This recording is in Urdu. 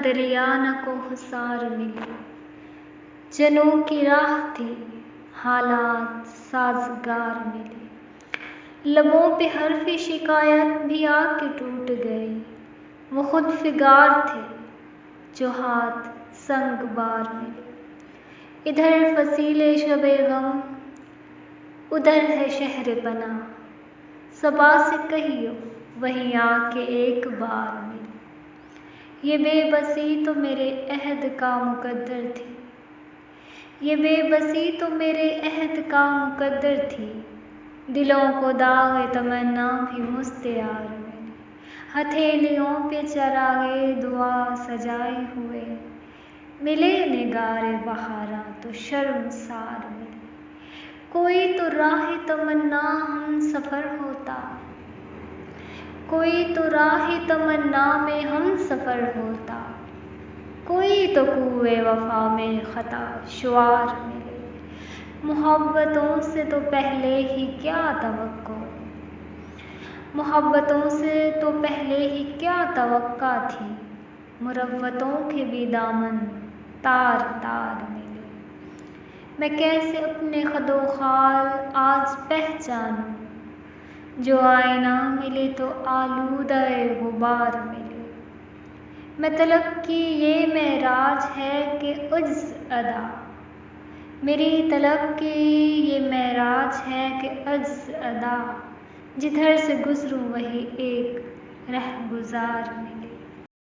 دریا نہ کو حصار ملی، جنوں کی راہ تھی حالات سازگار ملے، لبوں پہ حرف شکایت بھی آ کے ٹوٹ گئی، وہ خود فگار تھے جو ہاتھ سنگ بار ملے، ادھر فصیل شب غم ادھر ہے شہر پناہ، صبا سے کہیو وہیں آ کے ایک بار ملے، یہ بے بسی تو میرے عہد کا مقدر تھی، یہ بے بسی تو میرے عہد کا مقدر تھی، دلوں کو داغ تمنا بھی مستعار ملی، ہتھیلیوں پہ چراغے دعا سجائے ہوئے، ملے نگار بہاراں تو شرمسار ملے، کوئی تو راہ تمنا ہم سفر ہوتا، کوئی تو راہ تمنا میں ہم سفر ہوتا، کوئی تو کوئے وفا میں خطا شعار ملے، محبتوں سے تو پہلے ہی کیا توقع، محبتوں سے تو پہلے ہی کیا توقع تھی، مروتوں کے بھی دامن تار تار ملے، میں کیسے اپنے خد و خال آج پہچانوں، جو آئینہ ملے تو آلودہ غبار ملے، میں طلب کی یہ معراج ہے کہ عجز ادا، میری طلب کی یہ معراج ہے کہ عجز ادا، جدھر سے گزروں وہی ایک رہگزار ملے۔